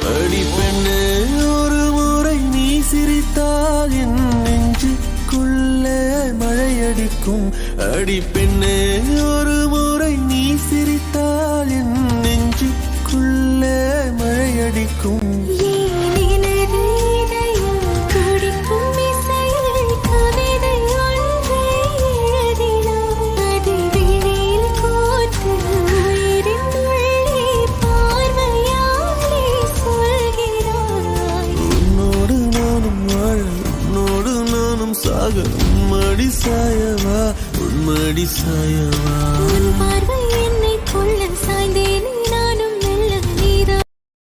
அடி பெண்ணே ஒரு முறை நீ சிரித்தால் என் நெஞ்சுக்குள்ளே மழையடிக்கும். அடி பெண்ணே ஒரு முறை நீ சிரித்தால் என் நெஞ்சுக்குள்ளே மழையடிக்கும். உன்மடி சாயவா, உன்மடி சாயவா. உன் பார்வை என்னை கொள்ள சாய்ந்தே